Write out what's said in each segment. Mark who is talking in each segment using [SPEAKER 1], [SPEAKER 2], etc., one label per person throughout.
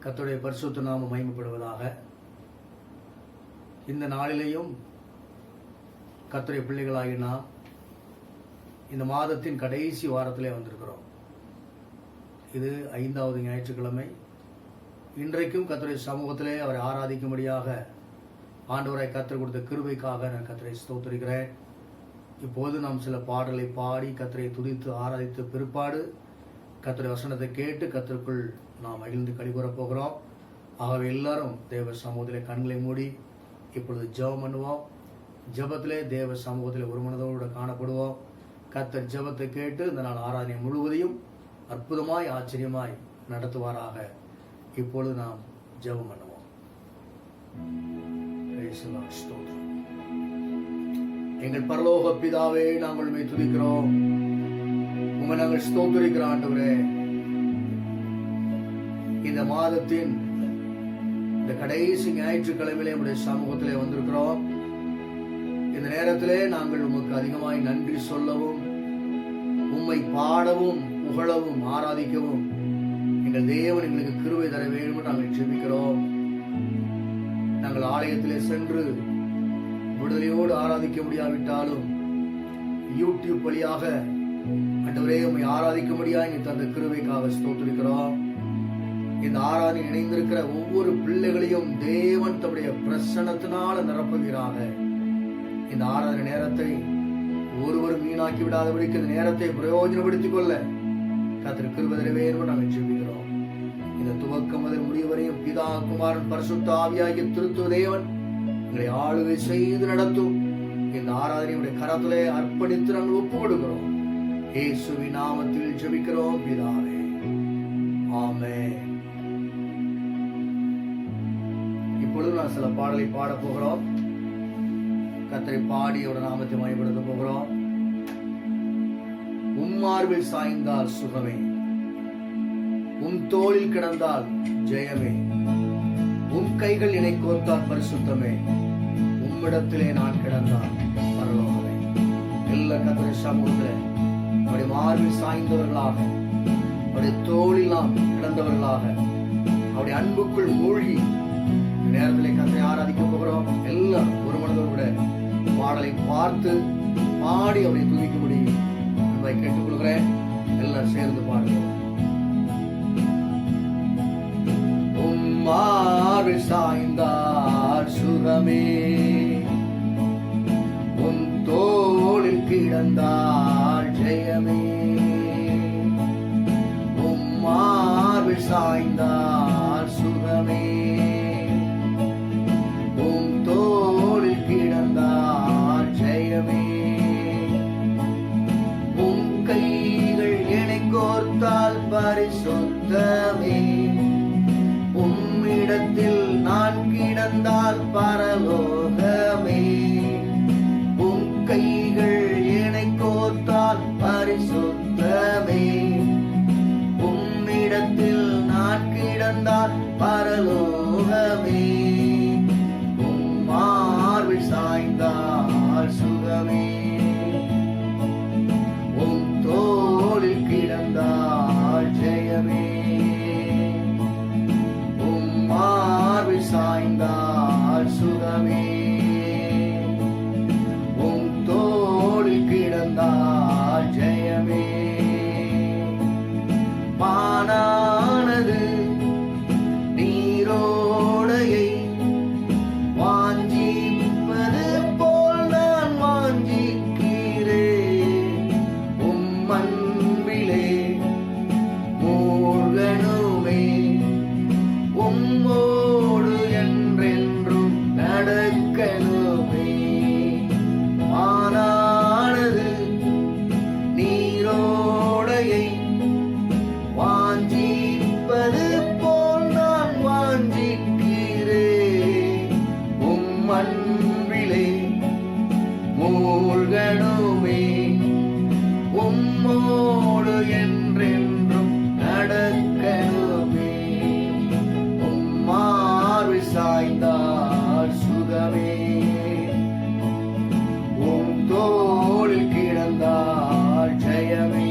[SPEAKER 1] கர்த்தருடைய பரிசுத்த நாமம் மகிமைப்படுவதாக. இந்த நாளிலேயும் கர்த்தருடைய பிள்ளைகளாகி நாம் இந்த மாதத்தின் கடைசி வாரத்திலே வந்திருக்கிறோம். இது 5வது ஞாயிற்றுக்கிழமை. இன்றைக்கும் கர்த்தருடைய சமூகத்திலே அவரை ஆராதிக்கும்படியாக ஆண்டவரை கர்த்தர் கொடுத்த கிருபைக்காக நான் கர்த்தரை ஸ்தோத்திரிக்கிறேன். இப்போது நாம் சில பாடலை பாடி கர்த்தரை துதித்து ஆராதித்த பிற்பாடு கர்த்தருடைய வசனத்தை கேட்டு கர்த்தருக்குள் நாம் மகிழ்ந்து கழிவுறப் போகிறோம். ஆகவே எல்லாரும் தேவ சமூகத்திலே கண்களை மூடி இப்பொழுது ஜெபம் பண்ணுவோம். ஜெபத்திலே தேவ சமூகத்திலே ஒரு மனதோடு காணப்படுவோம். கர்த்தர் ஜெபத்தை கேட்டு இந்த நாள் ஆராதனை முழுவதையும் அற்புதமாய் ஆச்சரியமாய் நடத்துவாராக. இப்பொழுது நாம் ஜெபம் பண்ணுவோம். எங்கள் பரலோக பிதாவே, நாங்கள் உம்மை துதிக்கிறோம், உம்மை நாங்கள் ஸ்தோத்திரிக்கிற ஆண்டவரே. இந்த மாதத்தின் இந்த கடைசி ஞாயிற்றுக்கிழமையிலே உம்முடைய சமூகத்திலே வந்திருக்கிறோம். இந்த நேரத்திலே நாங்கள் உமக்கு அதிகமாய் நன்றி சொல்லவும், உம்மை பாடவும், புகழவும், ஆராதிக்கவும் எங்கள் தேவன் எங்களுக்கு கிருபை தர வேண்டும் என்று நாங்கள் ஜெபிக்கிறோம். நாங்கள் ஆலயத்திலே சென்று விடுதலையோடு ஆராதிக்க முடியாவிட்டாலும் யூடியூப் வழியாக ஆண்டவரே உம்மை ஆராதிக்க முடியாது நீ தந்த கிருபைக்காக ஸ்தோத்திரிக்கிறோம். இந்த ஆராதனை இணைந்திருக்கிற ஒவ்வொரு பிள்ளைகளையும் தேவன் தம்முடைய பிரசன்னத்தினால நிரப்புகிறாக. இந்த ஆராதனை நேரத்தை ஒருவரும் வீணாக்கி விடாதபடிக்கு இந்த நேரத்தை பிரயோஜனப்படுத்திக் கொள்ள கர்த்தர் கிருபை தர வேண்டும் நாங்கள் ஜெபிக்கிறோம். இந்த துவக்கம் முதல் முடிவரையும் பிதா, குமாரன், பரிசுத்த ஆவியாகிய திருத்துவ தேவன் எங்களை ஆளுகை செய்து நடத்தும். இந்த ஆராதனையுடைய கரத்திலே அர்ப்பணித்து நாங்கள் ஒப்புக்கொடுக்கிறோம். இயேசுவின் நாமத்தில் ஜெபிக்கிறோம் பிதாவே, ஆமென். இப்பொழுது நான் சில பாடலை பாடப் போகிறோம். கர்த்தரை பாடி அவருடைய நாமத்தை மகிமைப்படுத்த போகிறோம். உம்மார்பில் சாய்ந்தால் சுகமே, உம் தோளில் கிடந்தால் ஜெயமே, உம் கைகள் என்னை கோர்த்தால் பரிசுத்தமே, உம்மிடத்திலே நான் கிடந்தால் பரலோகமே. எல்லா கர்த்தருடைய சமூகத்திலே அவருடைய மார்பில் சாய்ந்தவர்களாக, அவருடைய தோளில் நாம் கிடந்தவர்களாக, அவருடைய அன்புக்குள் மூழ்கி நேரத்திலே கர்த்தரை ஆராதிக்க போகிறோம். எல்லாம் ஒரு மனதோடு பாடலை பார்த்து பாடி அவரை துதிக்கும்படி என்பதை கேட்டுக்கொள்கிறேன். எல்லாம் சேர்ந்து பாடுகிறோம். உம்மார்பில் சாய்ந்தால் சுகமே, உம் தோளில் கிடந்தால் ஜெயமே, உம்மார்பில் சாய்ந்தால் சுகமே, உம் தோளில் கிடந்தால் ஜெயமே, உம் கைகள் என்னை கோர்த்தால் பரிசுத்தமே, உம்மிடத்தில் நான் கிடந்தால் பரலோகமே, உம் கைகள் என்னை கோர்த்தால் பரிசுத்தமே, உம்மிடத்தில் நான் கிடந்தால் பரலோகமே, உம் மார்பில் சாய்ந்தால் சுகமே, உம் தோளில் கிடந்தால் ஜெயமே, உம் மார்பில் சாய்ந்தால் சுகமே, உம் தோளில் கிடந்தால் ஜெயமே. மானானது நீரோடையை வாஞ்சிப்பது போல் நான் வாஞ்சிக்கிறேன். உம் அன்பிலே மூழ்கணுமே, உம்மோடு என்றென்றும் நடக்கணுமே. மானானது நீரோடையை வாஞ்சிப்பது போல் நான் வாஞ்சிக்கிறேன். உம் அன்பிலே மூழ்கணுமே, உம்மோடு என்றென்றும் நடக்கணுமே. உம் மார்பில் சாய்ந்தால் சுகமே, உம் தோளில் கிடந்தால் ஜெயமே,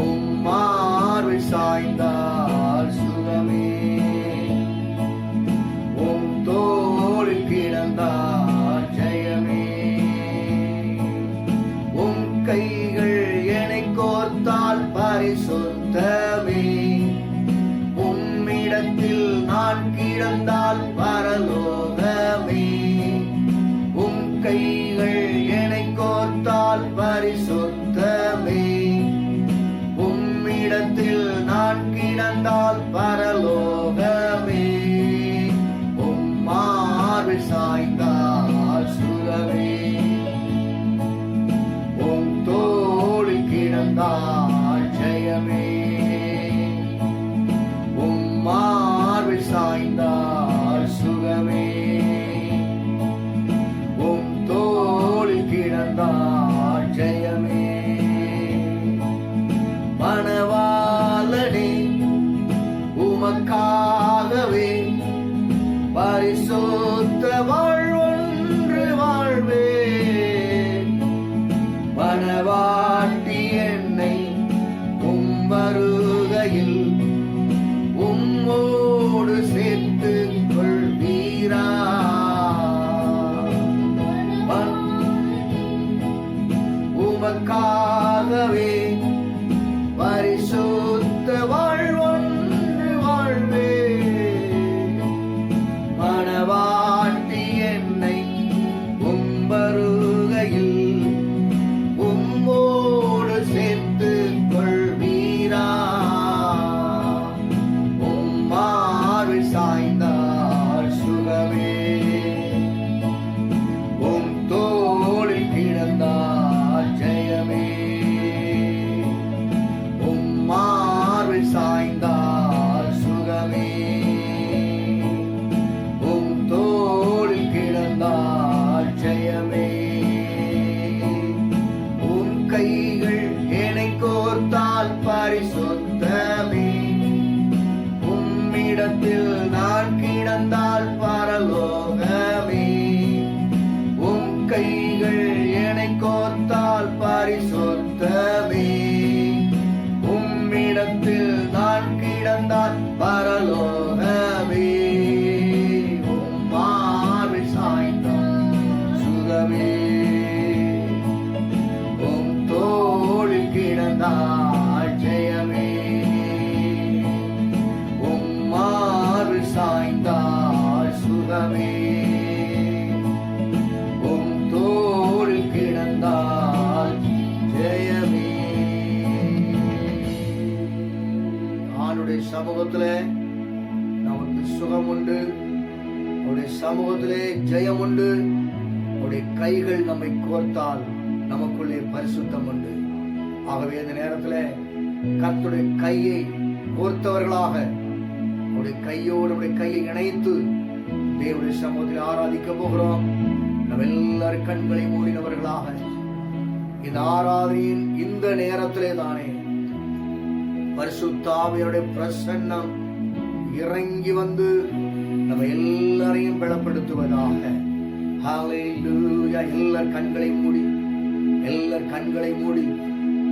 [SPEAKER 1] உம் மார்பில் சாய்ந்தால் கைகள் என்னை கோர்த்தால் பரிசுத்தமே, உம்மிடத்தில் நான் கிடந்தால் பரலோகமே. உம் கைகள் என்னை கோர்த்தால் பரிசுத்தமே, உம்மிடத்தில் நான் கிடந்தால் பரலோகமே. உம் மார்பில் சாய்ந்தால் சுகமே, உம் தோளில் கிடந்தால் ஜெயமே. உம் மார்பில் சாய்ந்தால் சுகமே, உம் தோளில் கிடந்தால் ஜெயமே. மணவாளனே உமக்காகவே பரிசுத்த வாழ்வொன்று வாழ்வே. மணவாட்டி என்னை உம் வருகையில் உம்மோடு சேர்த்து கொள்வீரா. உமக்காகவே பரிசுத்த வாழ்வொன்று வாழ்வே. மணவாட்டி என்னை உம் வருகையில் உம்மோடு சேர்த்து கொள்வீரா. உம் மார்பில் சாய்ந்தால் சுகமே, உம் தோளில் கிடந்தால் ஜெயமே. உம் மார்பில் சாய்ந்தால் சுகமே, உம் தோளில் கிடந்தால் ஜெயமே. உம் கைகள் என்னை கோர்த்தால் பரிசுத்தமே, உம்மிடத்தில் நான் கிடந்தால் பரலோகமே. உம் கைகள் என்னை கோர்த்தால் பரிசுத்தமே, உம்மிடத்தில் நான் கிடந்தால் பரலோகமே. உம் மார்பில் சாய்ந்தால் சுகமே, உம் தோளில் கிடந்தால் ஜெயமே. உம் மார்பில் சாய்ந்தால் சுகமே, உம் தோளில் கிடந்தால் ஜெயமே. ஆண்டுடைய சமூகத்திலே நமக்கு சுகம் உண்டு, அவருடைய சமூகத்திலே ஜெயம் உண்டு. அவருடைய கைகள் நம்மை கோர்த்தால் நமக்குள்ளே பரிசுத்தம் உண்டு. ஆகவே இந்த நேரத்தில் கர்த்தருடைய கையை கோர்த்தவர்களாக அவருடைய கையோடு அவருடைய கையை இணைத்து தேவனுடைய சமூகத்தில் ஆராதிக்க போகிறோம். நம்ம எல்லாரும் கண்களை மூடினவர்களாக இந்த ஆராதனையின் இந்த நேரத்திலே தானே பரிசுத்த ஆவியாருடைய பிரசன்னம் இறங்கி வந்து நம்ம எல்லாரையும் பலப்படுத்துவதாக. ஹல்லேலூயா. எல்லார் கண்களை மூடி, எல்லார் கண்களை மூடி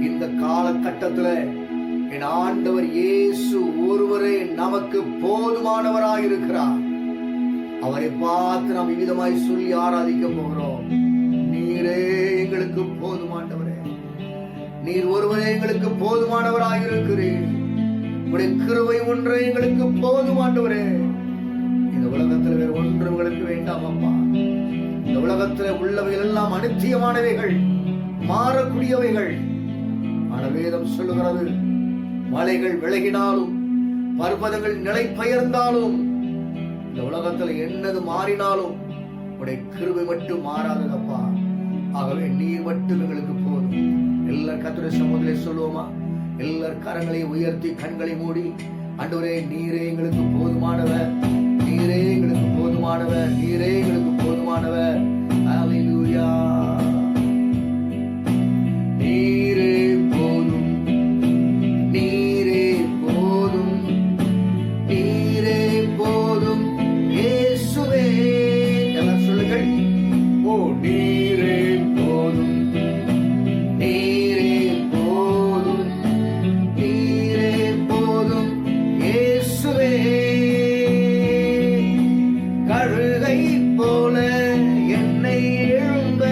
[SPEAKER 1] இந்த காலகட்டத்தில் என் ஆண்டவர் இயேசு ஒருவரே நமக்கு போதுமானவராய் இருக்கிறார். அவரை பார்த்து நாம் விதமாய் சொல்லி ஆராதிக்க போகிறோம். நீரே எங்களுக்கு போதுமானவரே, நீர் ஒருவரே எங்களுக்கு போதுமானவராய் இருக்கிறீர். உடைய கிருபை ஒன்றே எங்களுக்கு போதுமானவரே. இந்த உலகத்தில் வேறு ஒன்று உங்களுக்கு வேண்டாம் அப்பா. இந்த உலகத்தில் உள்ளவைகள் எல்லாம் அனித்தியமானவைகள், மாறக்கூடியவைகள். ஆனால் வேதம் சொல்லுகிறது, மலைகள் விலகினாலும் பர்வதங்கள் நிலை பெயர்ந்தாலும் இந்த உலகத்தில் என்னது மாறினாலும் உடைய கிருபை மட்டும் மாறாததப்பா. ஆகவே நீர் மட்டும் எங்களுக்கு போதும். எல்லார் கர்த்தருடைய சமூகத்திலே சொல்லுவோமா? எல்லார் கரங்களை உயர்த்தி கண்களை மூடி, ஆண்டவரே நீரே எங்களுக்கு போதுமானவர், நீரே எங்களுக்கு போதுமானவர், நீரே எங்களுக்கு போதுமானவர். ஹல்லேலூயா. நீரே போதும், நீரே போதும், நீரே போதும் இயேசுவே. எல்லாம் சொல்லுங்கள். ஓ நீரே போதும், நீரே போதும், நீரே போதும் இயேசுவே. கழுகை போல என்னை எழும்ப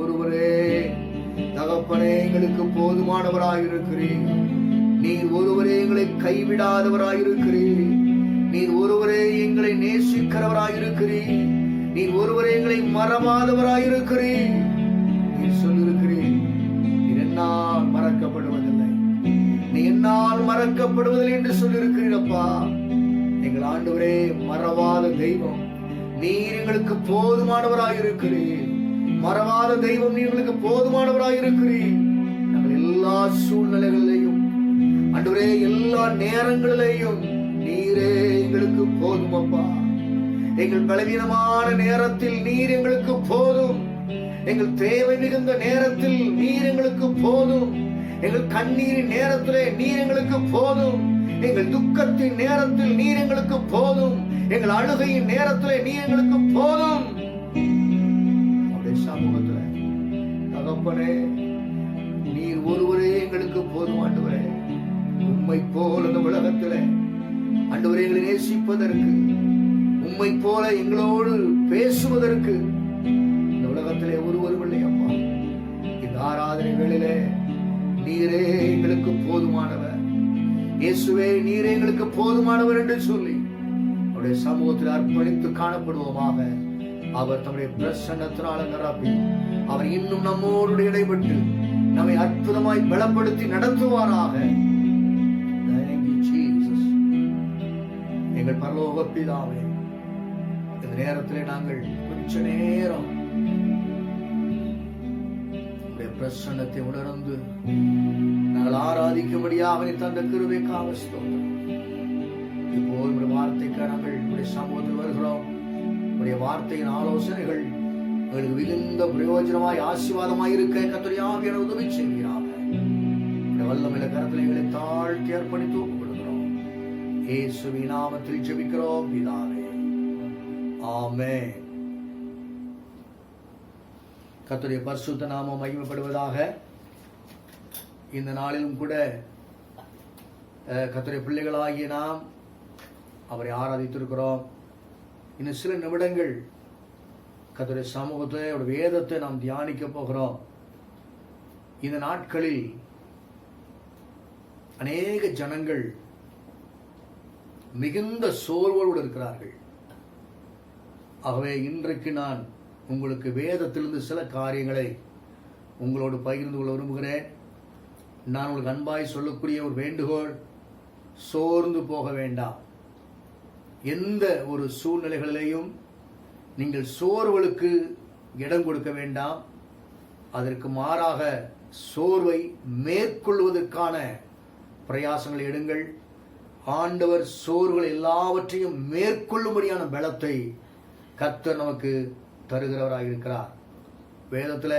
[SPEAKER 1] ஒருவரே தகப்பனே எங்களுக்கு போதுமானவராயிருக்கிறீர். நீர் ஒருவரே எங்களை கைவிடாதவராயிருக்கிறீர். நீர் ஒருவரே எங்களை நேசிக்கிறவராயிருக்கிறீர். நீர் ஒருவரே எங்களை மறவாதவராயிருக்கிறீர். நீர் சொல்லிருக்கிறீர், நீர் என்னால் மறக்கப்படுவதில்லை, நீ என்னால் மறக்கப்படுவதில்லை என்று சொல்லியிருக்கிறீரப்பா. எங்கள் ஆண்டவரே மறவாத தெய்வம், நீர் எங்களுக்கு போதுமானவராயிருக்கிறீர். மறவாத தெய்வம், நீர் எங்களுக்கு போதுமானவராயிருக்கிறீர். நாங்கள் எல்லா சூழ்நிலைகளிலேயும் ஆண்டவரே, எல்லா நேரங்களிலேயும் நீரே எங்களுக்கு போதுமப்பா. எங்கள் பலவீனமான நேரத்தில் நீர் எங்களுக்கு போதும். எங்கள் தேவை மிகுந்த நேரத்தில் நீர் எங்களுக்கு போதும். எங்கள் கண்ணீரின் நேரத்திலே நீர் எங்களுக்கு போதும். எங்கள் துக்கத்தின் நேரத்தில் நீர் எங்களுக்கு போதும். எங்கள் அழுகையின் நேரத்திலே நீர் எங்களுக்கு போதும். அப்படியே சமூகத்திலே தகப்பனே, நீர் ஒருவரே எங்களுக்கு போதும். ஆண்டவரே, உம்மை போல இந்த உலகத்திலே ஆண்டவரே எங்களை நேசிப்பதற்கு, உம்மை போல எங்களோடு பேசுவதற்கு இந்த உலகத்திலே ஒருவரும் இல்லை அப்பா. இந்த ஆராதனை வேளையிலே நீரே எங்களுக்கு போதுமானவர். இயேசுவே, நீரே எங்களுக்கு போதுமானவர் என்று சொல்லி அவருடைய சமூகத்தில் அர்ப்பணித்து காணப்படுவோமாக. அவர் தம்முடைய பிரசன்னத்தினால நிரப்பி அவர் இன்னும் நம்மோடு இடைப்பட்டு நம்மை அற்புதமாய் பலப்படுத்தி நடத்துவாராக. எங்கள் பரலோக பிதாவே, இந்த நேரத்திலே நாங்கள் கொஞ்ச நேரம் பிரசன்னத்தை உணர்ந்து நாங்கள் ஆராதிக்கும்படியாக அவனை தந்த கிருபைக்காக ஸ்தோத்திரம். இப்போ ஒரு வார்த்தைக்கு நாங்கள் உடைய சமூகத்தில் வருகிறோம். உடைய வார்த்தையின் ஆலோசனைகள் எங்களுக்கு மிகுந்த பிரயோஜனமாய் ஆசீர்வாதமாய் இருக்க கர்த்தருடைய ஆவியானவர் உதவி செய்கிறார். வல்லமையில கரத்தில் எங்களை தாழ்த்தி அர்ப்பணித்து ஒப்புக்கொள்கிறோம். இயேசுவின் நாமத்தில் ஜெபிக்கிறோம் பிதாவே, ஆமென். கர்த்தருடைய பரிசுத்த நாமம் மகிமைப்படுவதாக. இந்த நாளிலும் கூட கர்த்தருடைய பிள்ளைகளாகிய நாம் அவரை ஆராதித்திருக்கிறோம். இன்னும் சில நிமிடங்கள் கர்த்தருடைய சமூகத்தை, அவருடைய வேதத்தை நாம் தியானிக்க போகிறோம். இந்த நாட்களில் அநேக ஜனங்கள் மிகுந்த சோர்வோடு இருக்கிறார்கள். ஆகவே இன்றைக்கு நான் உங்களுக்கு வேதத்திலிருந்து சில காரியங்களை உங்களோடு பகிர்ந்து கொள்ள விரும்புகிறேன். நான் உங்களுக்கு அன்பாய் சொல்லக்கூடிய ஒரு வேண்டுகோள், சோர்ந்து போக வேண்டாம். எந்த ஒரு சூழ்நிலைகளிலேயும் நீங்கள் சோர்வுகளுக்கு இடம் கொடுக்க வேண்டாம். அதற்கு மாறாக சோர்வை மேற்கொள்வதற்கான பிரயாசங்களை எடுங்கள். ஆண்டவர் சோர்வுகள் எல்லாவற்றையும் மேற்கொள்ளும்படியான பலத்தை கர்த்தர் நமக்கு தருகிறவராக இருக்கிறார். வேதத்தில்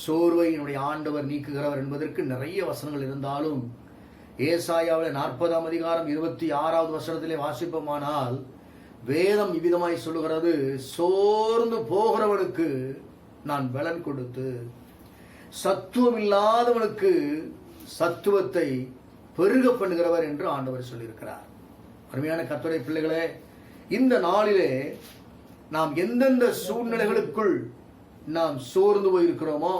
[SPEAKER 1] சோர்வை என்னுடைய ஆண்டவர் நீக்குகிறவர் என்பதற்கு நிறைய வசனங்கள் இருந்தாலும் ஏசாயாவில் 40ஆம் அதிகாரம் 26வது வசனத்திலே வாசிப்போமானால் வேதம் இவ்விதமாய் சொல்லுகிறது, சோர்ந்து போகிறவனுக்கு நான் பலன் கொடுத்து சத்துவம் இல்லாதவனுக்கு சத்துவத்தை பெருக பண்ணுகிறவர் என்று ஆண்டவர் சொல்லியிருக்கிறார். அருமையான கர்த்தருடைய பிள்ளைகளே, இந்த நாளிலே நாம் எந்தெந்த சூழ்நிலைகளுக்குள் நாம் சோர்ந்து போயிருக்கிறோமோ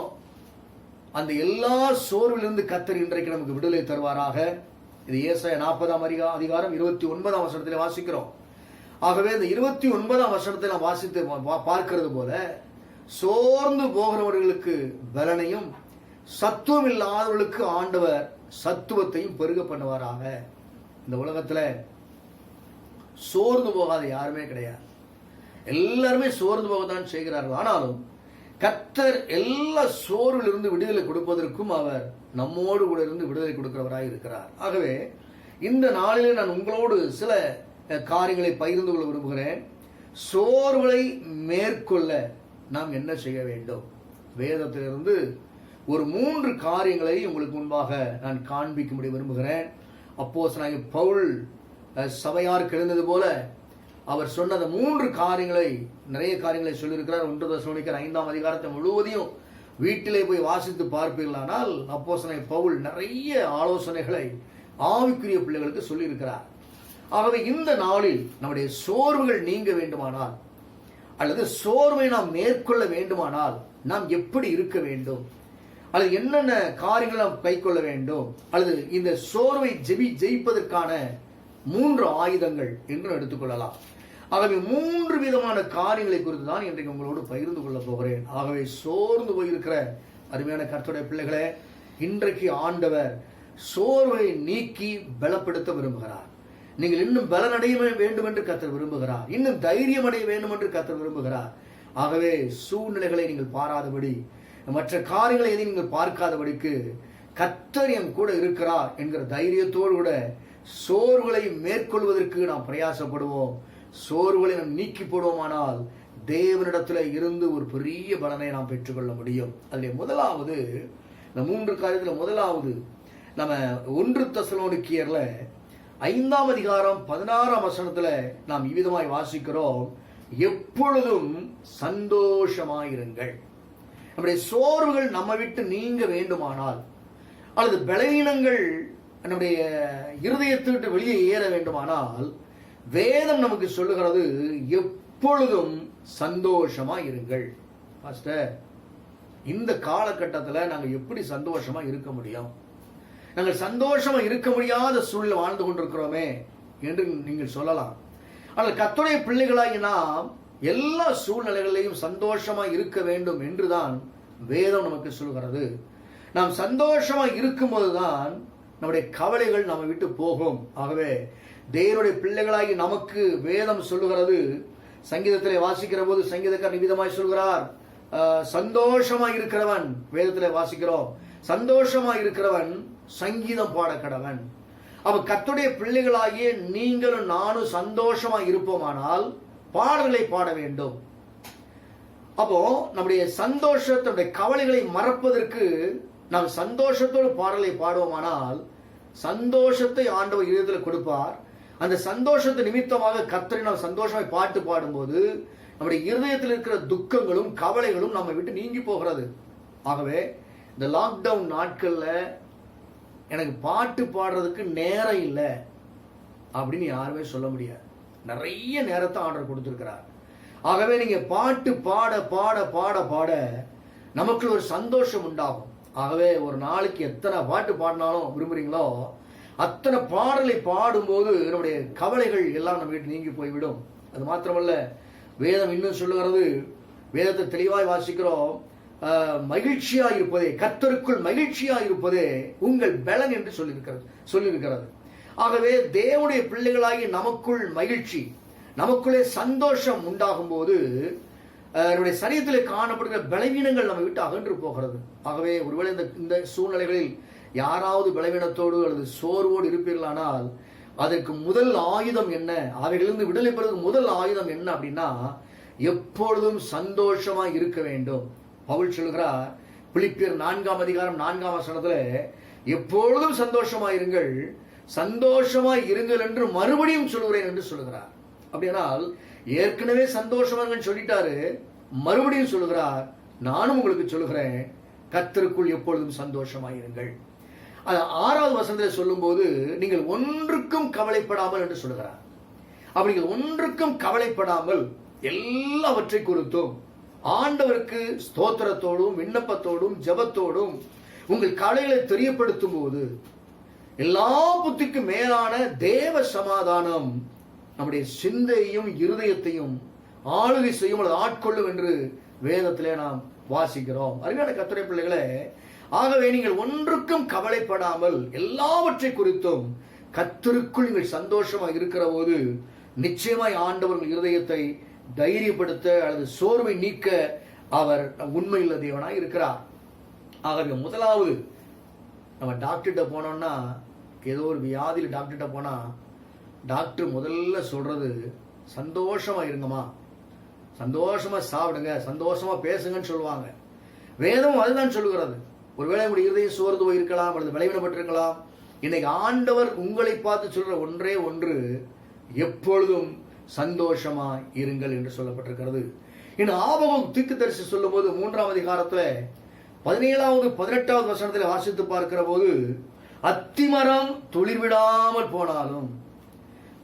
[SPEAKER 1] அந்த எல்லா சோர்விலிருந்து கர்த்தர் இன்றைக்கு நமக்கு விடுதலை தருவாராக. இது ஏசாயா 40ஆம் அதிகாரம் 29ஆம் வசனத்திலே வாசிக்கிறோம். ஆகவே இந்த 29ஆம் வசனத்தை நாம் வாசித்து பார்க்கிறது போல சோர்ந்து போகிறவர்களுக்கு பலனையும் சத்துவம் இல்லாதவர்களுக்கு ஆண்டவர் சத்துவத்தையும் பெருக பண்ணுவாராக. இந்த உலகத்துல சோர்ந்து போகாத யாருமே கிடையாது. எல்லாருமே சோர்ந்து போகத்தான் செய்கிறார்கள். ஆனாலும் கர்த்தர் எல்லா சோர்விலிருந்து விடுதலை கொடுப்பதற்கும் அவர் நம்மோடு கூட இருந்து விடுதலை கொடுக்கிறவராக இருக்கிறார். ஆகவே இந்த நாளிலே நான் உங்களோடு சில காரியங்களை பகிர்ந்து கொள்ள விரும்புகிறேன். சோர்வுகளை மேற்கொள்ள நாம் என்ன செய்ய வேண்டும்? வேதத்திலிருந்து ஒரு 3 காரியங்களை உங்களுக்கு முன்பாக நான் காண்பிக்கும்படி விரும்புகிறேன். அப்போஸ்தலனாகிய பவுல் சபையாருக்கு எழுந்தது போல அவர் சொன்ன 3 காரியங்களை, நிறைய காரியங்களை சொல்லியிருக்கிறார். 1 தெசலோனிக்கர் 5ஆம் அதிகாரத்தை முழுவதையும் வீட்டிலே போய் வாசித்து பார்ப்பீர்களானால் அப்போஸ்தலனாகிய பவுல் நிறைய ஆலோசனைகளை ஆவிக்குரிய பிள்ளைகளுக்கு சொல்லியிருக்கிறார். ஆகவே இந்த நாளில் நம்முடைய சோர்வுகள் நீங்க வேண்டுமானால் அல்லது சோர்வை நாம் மேற்கொள்ள வேண்டுமானால் நாம் எப்படி இருக்க வேண்டும், அல்லது என்னென்ன காரியங்களை நாம் கைக்கொள்ள வேண்டும், அல்லது இந்த சோர்வை ஜெயிப்பதற்கான 3 ஆயுதங்கள் என்று எடுத்துக்கொள்ளலாம். ஆகவே 3 விதமான காரியங்களை குறித்து தான் இன்றைக்கு உங்களோடு பகிர்ந்து கொள்ள போகிறேன். ஆகவே சோர்ந்து போயிருக்கிற அருமையான கர்த்தருடைய பிள்ளைகளே, இன்றைக்கு ஆண்டவர் சோர்வை நீக்கி பலப்படுத்த விரும்புகிறார். நீங்கள் இன்னும் பலனடைய வேண்டும் என்று கர்த்தர் விரும்புகிறார். இன்னும் தைரியம் அடைய வேண்டும் என்று கர்த்தர் விரும்புகிறார். ஆகவே சூழ்நிலைகளை நீங்கள் பாராதபடி, மற்ற காரியங்களை எதையும் நீங்கள் பார்க்காதபடிக்கு கர்த்தர் என் கூட இருக்கிறார் என்கிற தைரியத்தோடு கூட சோர்வுகளை மேற்கொள்வதற்கு நாம் பிரயாசப்படுவோம். சோர்வுகளை நாம் நீக்கி போடுவோமானால் தேவனிடத்துல இருந்து ஒரு பெரிய பலனை நாம் பெற்றுக்கொள்ள முடியும். அதில் முதலாவது, இந்த 3 காரியத்தில் முதலாவது, நம்ம 1 தெசலோனிக்கேயர்ல 5ஆம் அதிகாரம் 16ஆம் வசனத்துல நாம் இவ்விதமாய் வாசிக்கிறோம், எப்பொழுதும் சந்தோஷமாயிருங்கள். நம்முடைய சோர்வுகள் நம்ம விட்டு நீங்க வேண்டுமானால், அல்லது பலவீனங்கள் நம்முடைய இருதயத்தை விட்டு வெளியே ஏற வேண்டுமானால், வேதம் நமக்கு சொல்லுகிறது எப்பொழுதும் சந்தோஷமா இருங்கள். பாஸ்டர், இந்த காலகட்டத்தில் நாங்கள் எப்படி சந்தோஷமா இருக்க முடியும்? நாங்கள் சந்தோஷமா இருக்க முடியாத சூழ்நிலை வாழ்ந்து கொண்டிருக்கிறோமே என்று நீங்கள் சொல்லலாம். ஆனால் கர்த்தருடைய பிள்ளைகளாகி நாம் எல்லா சூழ்நிலைகளிலையும் சந்தோஷமா இருக்க வேண்டும் என்றுதான் வேதம் நமக்கு சொல்கிறது. நாம் சந்தோஷமா இருக்கும்போதுதான் நம்முடைய கவலைகள் நம்ம விட்டு போகும். ஆகவே தேவனுடைய பிள்ளைகளாகி நமக்கு வேதம் சொல்லுகிறது, சங்கீதத்திலே வாசிக்கிற போது சங்கீதக்காரன் விதமாய் சொல்கிறார், சந்தோஷமா இருக்கிறவன், வேதத்திலே வாசிக்கிறோம், சந்தோஷமா இருக்கிறவன் சங்கீதம் பாட கடவன். அப்ப கர்த்தருடைய பிள்ளைகளாகிய நீங்களும் நானும் சந்தோஷமா இருப்போமானால் பாடல்களை பாட வேண்டும். அப்போ நம்முடைய சந்தோஷத்துடைய கவலைகளை மறப்பதற்கு நாம் சந்தோஷத்தோடு பாடலை பாடுவோமானால் சந்தோஷத்தை ஆண்டவர் இதயத்தில் கொடுப்பார். அந்த சந்தோஷத்தை நிமித்தமாக கர்த்தரை நாம் சந்தோஷமாய் பாட்டு பாடும்போது நம்முடைய இருதயத்தில் இருக்கிற துக்கங்களும் கவலைகளும் நம்ம விட்டு நீங்கி போகிறது. ஆகவே இந்த லாக்டவுன் நாட்கள்ல எனக்கு பாட்டு பாடுறதுக்கு நேரம் இல்லை அப்படின்னு யாருமே சொல்ல முடியாது. நிறைய நேரத்தை ஆண்டவர் கொடுத்திருக்கிறார். ஆகவே நீங்க பாட்டு பாட பாட பாட பாட நமக்கு ஒரு சந்தோஷம் உண்டாகும். ஆகவே ஒரு நாளைக்கு எத்தனை பாட்டு பாடினாலும் விரும்புறீங்களோ அத்தனை பாடலை பாடும்போது நம்முடைய கவலைகள் எல்லாம் நம்ம வீட்டு நீங்கி போய்விடும். அது மாத்திரமல்ல, வேதம் இன்னும் சொல்லுகிறது, வேதத்தை தெளிவாய் வாசிக்கிறோம், மகிழ்ச்சியா இருப்பதே, கர்த்தருக்குள் மகிழ்ச்சியா இருப்பதே உங்கள் பலன் என்று சொல்லியிருக்கிறது. ஆகவே தேவனுடைய பிள்ளைகளாகி நமக்குள் மகிழ்ச்சி, நமக்குள்ளே சந்தோஷம் உண்டாகும் போது நம்முடைய சரீரத்தில் காணப்படுகிற பலவீனங்கள் நம்ம விட்டு அகன்று போகிறது. ஆகவே ஒருவேளை இந்த சூழ்நிலைகளில் யாராவது பலவீனத்தோடு அல்லது சோர்வோடு இருப்பீர்களானால் அதற்கு முதல் ஆயுதம் என்ன, அவைகளிலிருந்து விடுதலை பெறுவதற்கு முதல் ஆயுதம் என்ன அப்படின்னா, எப்பொழுதும் சந்தோஷமா இருக்க வேண்டும். பவுல் சொல்கிறார் பிலிப்பியர் 4ஆம் அதிகாரம் 4ஆம் வசனத்துல, எப்பொழுதும் சந்தோஷமாயிருங்கள், சந்தோஷமாய் இருங்கள் என்று மறுபடியும் சொல்கிறேன் என்று சொல்கிறார். அப்படியானால் ஏற்கனவே சந்தோஷமாக சொல்லிட்டாரு, மறுபடியும் சொல்லுகிறார், நானும் உங்களுக்கு சொல்லுகிறேன், கர்த்தருக்குள் எப்பொழுதும் சந்தோஷமாயிருங்கள். 6வது வசனத்தில் சொல்லும் போது நீங்கள் ஒன்றுக்கும் கவலைப்படாமல் என்று சொல்லுகிறார். அப்படி நீங்கள் ஒன்றுக்கும் கவலைப்படாமல் எல்லாவற்றை குறித்தும் ஆண்டவருக்கு ஸ்தோத்திரத்தோடும் விண்ணப்பத்தோடும் ஜெபத்தோடும் உங்கள் கவலைகளை தெரியப்படுத்தும் போது எல்லா புத்திக்கும் மேலான தேவ சமாதானம் நம்முடைய சிந்தையையும் இருதயத்தையும் ஆளுகை செய்யும் அல்லது ஆட்கொள்ளும் என்று வேதத்திலே நாம் வாசிக்கிறோம். அருமையான கர்த்தருடைய பிள்ளைகளே, ஆகவே நீங்கள் ஒன்றுக்கும் கவலைப்படாமல் எல்லாவற்றை குறித்தும் கர்த்தருக்குள் நீங்கள் சந்தோஷமா இருக்கிற போது நிச்சயமாய் ஆண்டவர் இருதயத்தை தைரியப்படுத்த அல்லது சோர்வை நீக்க அவர் உண்மையுள்ள தேவனாய் இருக்கிறார். ஆகவே முதலாவது, நம்ம டாக்டர்கிட்ட போனோம்னா, ஏதோ ஒரு வியாதியில் டாக்டர்கிட்ட போனா டாக்டர் முதல்ல சொல்றது சந்தோஷமா இருங்கம்மா, சந்தோஷமா சாப்பிடுங்க, சந்தோஷமா பேசுங்கன்னு சொல்லுவாங்க. வேதம் அதுதான் சொல்லுகிறது. ஒருவேளை உங்களுடைய இருதயம் சோர்ந்து போயிருக்கலாம் அல்லது பலவீனப்பட்டிருக்கலாம். இன்னைக்கு ஆண்டவர் உங்களை பார்த்து சொல்ற ஒன்றே ஒன்று, எப்பொழுதும் சந்தோஷமா இருங்கள் என்று சொல்லப்பட்டிருக்கிறது. இன்னும் ஆபகம் தீர்க்கதரிசி சொல்லும் போது 3ஆம் அதிகாரத்துல 17வது 18வது வசனத்தில் வாசித்து பார்க்கிற போது, அத்திமரம் துளிர்விடாமல் போனாலும்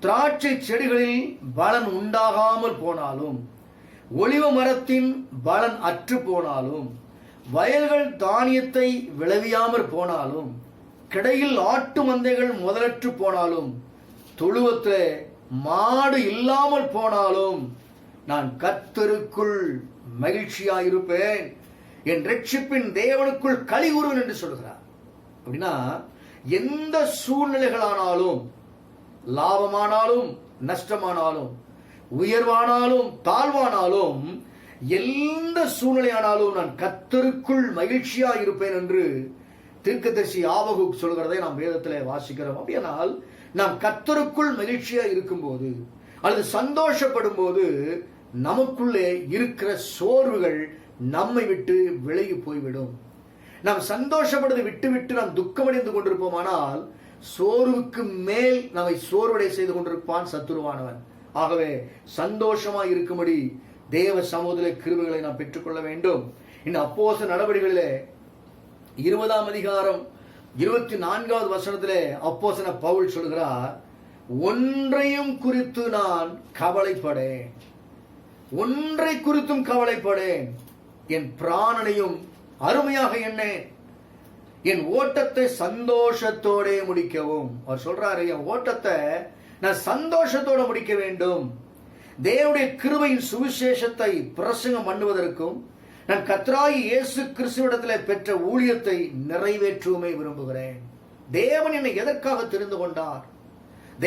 [SPEAKER 1] திராட்சை செடிகளில் பலன் உண்டாகாமல் போனாலும் ஒலிவ மரத்தின் பலன் அற்று போனாலும், வயல்கள் தானியத்தை விளைவியாமற் போனாலும், கிடையில் ஆட்டு மந்தைகள் முதலற்று போனாலும், தொழுவத்திலே மாடு இல்லாமல் போனாலும், நான் கர்த்தருக்குள் மகிழ்ச்சியாயிருப்பேன், என் ரட்சிப்பின் தேவனுக்குள் களி கூறுவேன் என்று சொல்கிறார். அப்படின்னா எந்த சூழ்நிலைகளானாலும், லாபமானாலும் நஷ்டமானாலும், உயர்வானாலும் தாழ்வானாலும், எந்த சூழ்நிலையானாலும் நான் கர்த்தருக்குள் மகிழ்ச்சியா இருப்பேன் என்று தீர்க்கதரிசி ஆபகுக் சொல்கிறதை நாம் வேதத்திலே வாசிக்கிறோம். அப்படியானால் நாம் கர்த்தருக்குள் மகிழ்ச்சியா இருக்கும்போது அல்லது சந்தோஷப்படும் போது நமக்குள்ளே இருக்கிற சோர்வுகள் நம்மை விட்டு விலகி போய்விடும். நாம் சந்தோஷப்படுவதை விட்டு நாம் துக்கமடைந்து கொண்டிருப்போமானால் சோர்வுக்கு மேல் நம்மை சோர்வடை செய்து கொண்டிருப்பான் சத்துருவானவன். ஆகவே சந்தோஷமா இருக்கும்படி தேவ சமூகத்திலே கிருபைகளை நாம் பெற்றுக்கொள்ள வேண்டும். இந்த அப்போஸ்தலர் நடவடிக்கைகளிலே 20ஆம் அதிகாரம் 24வது வசனத்திலே அப்போஸ்தலன் பவுல் சொல்கிறார், ஒன்றையும் குறித்து நான் கவலைப்படேன், ஒன்றை குறித்தும் கவலைப்படேன், என் பிராணனையும் அருமையாக எண்ணேன், என் ஓட்டத்தை சந்தோஷத்தோட முடிக்கவும். அவர் சொல்றாரு, என் ஓட்டத்தை நான் சந்தோஷத்தோட முடிக்க வேண்டும். தேவனுடைய கிருபையின் சுவிசேஷத்தை பிரசங்கம் பண்ணுவதற்கும் நான் கர்த்தராகிய இயேசு கிறிஸ்துவிடத்தில் பெற்ற ஊழியத்தை நிறைவேற்றுவமே விரும்புகிறேன். தேவன் என்னை எதற்காக தெரிந்து கொண்டார்,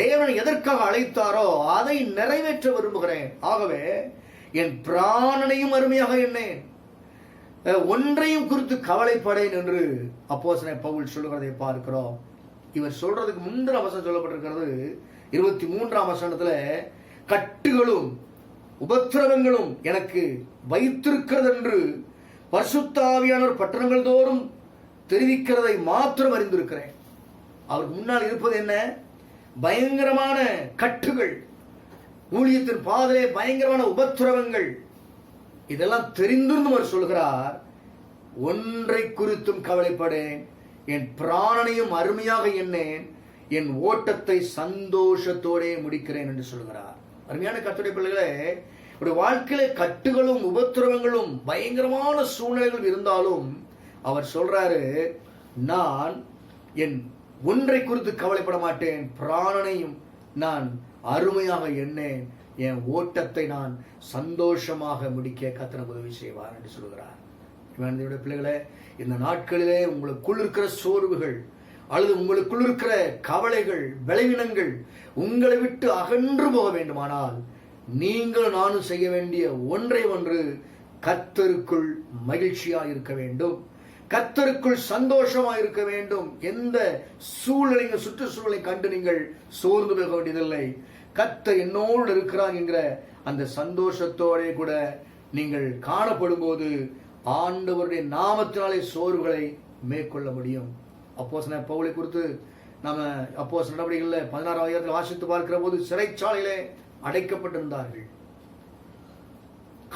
[SPEAKER 1] தேவன் எதற்காக அழைத்தாரோ அதை நிறைவேற்ற விரும்புகிறேன். ஆகவே என் பிராணனையும் அருமையாக எண்ணேன், ஒன்றையும் குறித்து கவலைப்படேன் என்று அப்போஸ்தலன் பவுல் சொல்லுகிறதை பார்க்கிறோம். இவர் சொல்றதுக்கு முந்தின வசனம் சொல்லப்பட்டிருக்கிறது 23ஆம் வசனத்துல, கட்டுகளும் உபத்திரவங்களும் எனக்கு வைத்திருக்கிறது என்று பரிசுத்த ஆவியானவர் பட்டணங்கள் தோறும் தெரிவிக்கிறதை மாத்திரம் அறிந்திருக்கிறேன். அவருக்கு முன்னால் இருப்பது என்ன? பயங்கரமான கட்டுகள், ஊழியத்தின் பாதையிலே பயங்கரமான உபத்திரவங்கள். இதெல்லாம் தெரிந்திருந்தும் அவர் சொல்கிறார், ஒன்றை குறித்தும் கவலைப்படேன், என் பிராணனையும் அருமையாக எண்ணேன், என் ஓட்டத்தை சந்தோஷத்தோடே முடிக்கிறேன் என்று சொல்கிறார். அருமையான கர்த்தருடைய பிள்ளைகளே, ஒரு வாழ்க்கையில கட்டுகளும் உபத்திரவங்களும் பயங்கரமான சூழ்நிலைகள் இருந்தாலும் அவர் சொல்றாரு, நான் என் ஒன்றை குறித்து கவலைப்பட மாட்டேன், பிராணனையும் நான் அருமையாக எண்ணேன், என் ஓட்டத்தை நான் சந்தோஷமாக முடிக்க கர்த்தர் உதவி செய்வார் என்று சொல்கிறார். பிள்ளைகளே, இந்த நாட்களிலே உங்களுக்குள் இருக்கிற சோர்வுகள் அல்லது உங்களுக்குள் இருக்கிற கவலைகள், பலவீனங்கள் உங்களை விட்டு அகன்று போக வேண்டுமானால் நீங்கள் நானும் செய்ய வேண்டிய ஒன்றை ஒன்று, கர்த்தருக்குள் மகிழ்ச்சியா இருக்க வேண்டும், கர்த்தருக்குள் சந்தோஷமா இருக்க வேண்டும். எந்த சூழ்நிலை, சுற்றுச்சூழலை கண்டு நீங்கள் சோர்ந்து போக வேண்டியதில்லை. கர்த்தர் என்னோடு இருக்கிறான் என்கிற அந்த சந்தோஷத்தோட கூட நீங்கள் காணப்படும் போது ஆண்டவருடைய நாமத்தினாலே சோர்வுகளை மேற்கொள்ள முடியும். அப்போஸ்தலன் பவுலை குறித்து நாம அப்போஸ்தலர் நடவடிக்கைகளில் 16ஆம் அதிகாரத்தில் வாசித்து பார்க்கிற போது, சிறைச்சாலையிலே அடைக்கப்பட்டிருந்தார்கள்,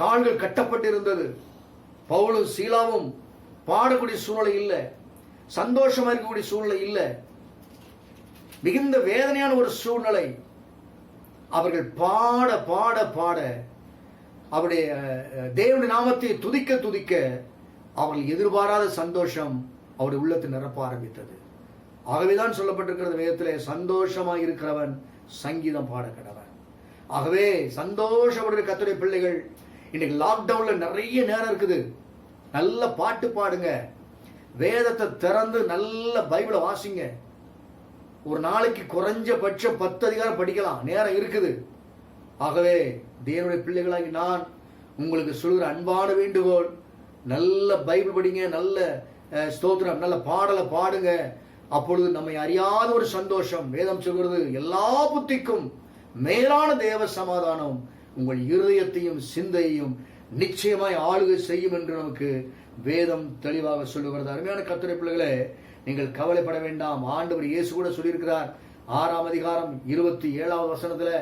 [SPEAKER 1] கால்கள் கட்டப்பட்டிருந்தது. பவுலும் சீலாவும் பாடக்கூடிய சூழ்நிலை இல்லை, சந்தோஷமா இருக்கக்கூடிய சூழ்நிலை இல்லை, மிகுந்த வேதனையான ஒரு சூழ்நிலை. அவர்கள் பாட பாட பாட அவருடைய தேவனுடைய நாமத்தை துதிக்க துதிக்க அவர்கள் எதிர்பாராத சந்தோஷம் அவருடைய உள்ளத்தை நிரப்ப ஆரம்பித்தது. ஆகவேதான் சொல்லப்பட்டிருக்கிறது வேதத்திலே, சந்தோஷமாக இருக்கிறவன் சங்கீதம் பாட கடவன். ஆகவே சந்தோஷப்படுற கர்த்தருடைய பிள்ளைகள், இன்னைக்கு லாக்டவுன்ல நிறைய நேரம் இருக்குது, நல்ல பாட்டு பாடுங்க, வேதத்தை திறந்து நல்ல பைபிளை வாசிங்க. ஒரு நாளைக்கு குறைஞ்சபட்சம் 10 அதிகாரம் படிக்கலாம், நேரம் இருக்குது. ஆகவே தேவனுடைய பிள்ளைகளாகி நான் உங்களுக்கு சொல்கிற அன்பான வேண்டுகோள், நல்ல பைபிள் படிங்க, நல்ல ஸ்தோத்திரம், நல்ல பாடலை பாடுங்க. அப்பொழுது நம்மை அறியாத ஒரு சந்தோஷம், வேதம் சொல்கிறது, எல்லா புத்திக்கும் மேலான தேவ சமாதானம் உங்கள் இருதயத்தையும் சிந்தையையும் நிச்சயமாய் ஆளுகை செய்யும் என்று நமக்கு வேதம் தெளிவாக சொல்லுகிறது. அருமையான கர்த்தருடைய பிள்ளைகளே, நீங்கள் கவலைப்பட வேண்டாம். ஆண்டவர் இயேசு கூட சொல்லியிருக்கிறார் 6ஆம் அதிகாரம் 27வது வசனத்துல,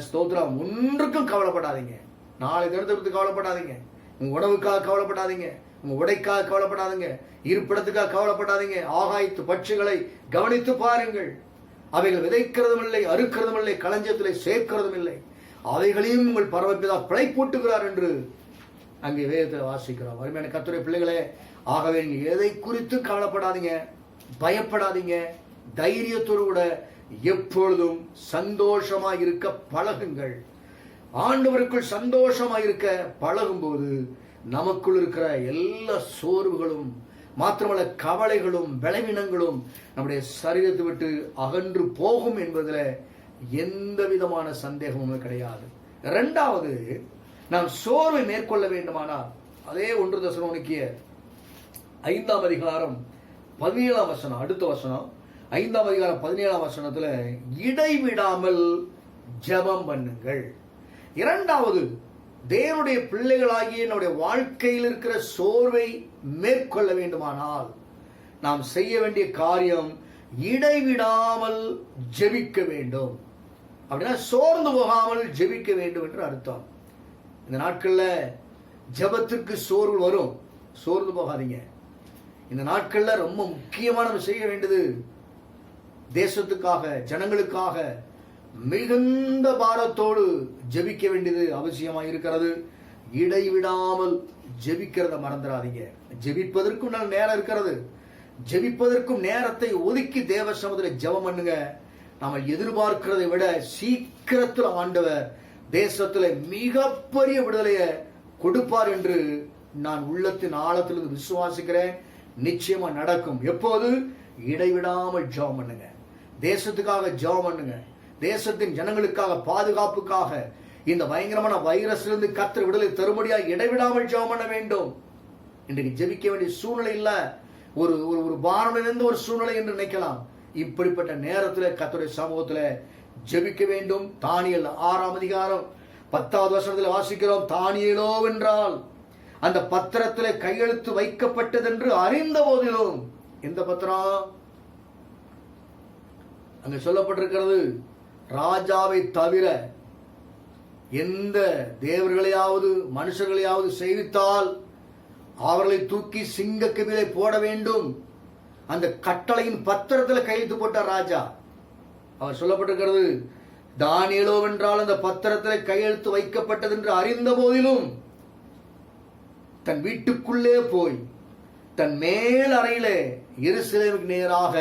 [SPEAKER 1] ஸ்தோத்திரம், ஒன்றுக்கும் கவலைப்படாதீங்க, நாளை தினத்தை குறித்து கவலைப்படாதீங்க, உங்க உணவுக்காக கவலைப்படாதீங்க, உங்க உடைக்காக கவலைப்படாதீங்க, இருப்பிடத்துக்காக கவலைப்படாதீங்க, ஆகாயத்து பட்சிகளை கவனித்து பாருங்கள், அவைகள் விதைக்கிறதும் இல்லை, அறுக்கிறதும் இல்லை, களஞ்சத்திலே சேர்க்கிறதும் இல்லை, அவைகளையும் உங்கள் பரமபிதா பிழைப்பூட்டுகிறார் என்று அங்கே வேதத்தில் வாசிக்கிறோம். அருமையான கர்த்தருடைய பிள்ளைகளே, ஆகவே நீங்க எதை குறித்து கவலைப்படாதீங்க, பயப்படாதீங்க. தைரியத்தோடு கூட எப்பொழுதும் சந்தோஷமாக இருக்க பழகுங்கள். ஆண்டவருக்குள் சந்தோஷமாக இருக்க பழகும் போது நமக்குள் இருக்கிற எல்லா சோர்வுகளும் மாத்திரமல்ல கவலைகளும் பலவீனங்களும் நம்முடைய சரீரத்தை விட்டு அகன்று போகும் என்பதில் எந்த விதமான சந்தேகமும் கிடையாது. இரண்டாவது, நாம் சோர்வை மேற்கொள்ள வேண்டுமானால் அதே 1 தெசலோனிக்கேயர் 5ஆம் அதிகாரம் 17ஆம் வசனம், அடுத்த வசனம் 5ஆம் அதிகாரம் 17ஆம் வசனத்துல இடைவிடாமல் ஜெபம் பண்ணுங்கள். இரண்டாவது, தேவனுடைய பிள்ளைகளாகிய நம்முடைய வாழ்க்கையில் இருக்கிற சோர்வை மேற்கொள்ள வேண்டுமானால் நாம் செய்ய வேண்டிய காரியம் இடைவிடாமல் ஜெபிக்க வேண்டும். அப்படின்னா சோர்ந்து போகாமல் ஜெபிக்க வேண்டும் என்று அர்த்தம். இந்த நாட்கள்ல ஜெபத்திற்கு சோர்வு வரும், சோர்ந்து போகாதீங்க. இந்த நாட்கள்ல ரொம்ப முக்கியமான நம்ம செய்ய வேண்டியது தேசத்துக்காக, ஜனங்களுக்காக மிகுந்த பாரத்தோடு ஜெபிக்க வேண்டியது அவசியமாக இருக்கிறது. இடைவிடாமல் ஜெபிக்கிறத மறந்துடாதீங்க. ஜெபிப்பதற்கும் நல்ல நேரம் இருக்கிறது. ஜெபிப்பதற்கும் நேரத்தை ஒதுக்கி தேவ சமூகத்தில் ஜெபம் பண்ணுங்க. நாம எதிர்பார்க்கிறதை விட சீக்கிரத்தில் ஆண்டவர் தேசத்தில் மிகப்பெரிய விடுதலையை கொடுப்பார் என்று நான் உள்ளத்தின் ஆழத்திலிருந்து விசுவாசிக்கிறேன். நிச்சயமா நடக்கும். எப்போது? இடைவிடாமல் ஜெபம் பண்ணுங்க. தேசத்துக்காக ஜெபம் பண்ணுங்க. தேசத்தின் ஜனங்களுக்காக, பாதுகாப்புக்காக, இந்த பயங்கரமான வைரஸிலிருந்து கர்த்தர் விடுதலை தரும்படியாக இடைவிடாமல் ஜெபம் பண்ண வேண்டும். இன்றைக்கு ஜெபிக்க வேண்டிய சூழ்நிலை இல்ல, ஒரு ஒரு பாரமிலிருந்து ஒரு சூழ்நிலை என்று நினைக்கலாம். இப்படிப்பட்ட நேரத்தில் கர்த்தருடைய சமூகத்தில் ஜெபிக்க வேண்டும். தானியேல் 6ஆம் அதிகாரம் 10வது வசனத்தில் வாசிக்கிறோம். தானியேலோ வென்றால் அந்த பத்திரத்தில் கையெழுத்து வைக்கப்பட்டதென்று அறிந்த போதிலும், எந்த பத்திரம் அங்க சொல்லப்பட்டிருக்கிறது? ராஜாவை தவிர எந்த தேவர்களையாவது மனுஷர்களையாவது செய்வித்தால் அவர்களை தூக்கி சிங்கக்கவிலை போட வேண்டும். அந்த கட்டளையின் பத்திரத்தில் கையெழுத்து போட்டார் ராஜா. அவர் சொல்லப்பட்டிருக்கிறது, தானியேலோ வென்றால் அந்த பத்திரத்தில் கையெழுத்து வைக்கப்பட்டது என்று அறிந்த போதிலும் தன் வீட்டுக்குள்ளே போய் தன் மேல் அறையிலே எருசலேமுக்கு நேராக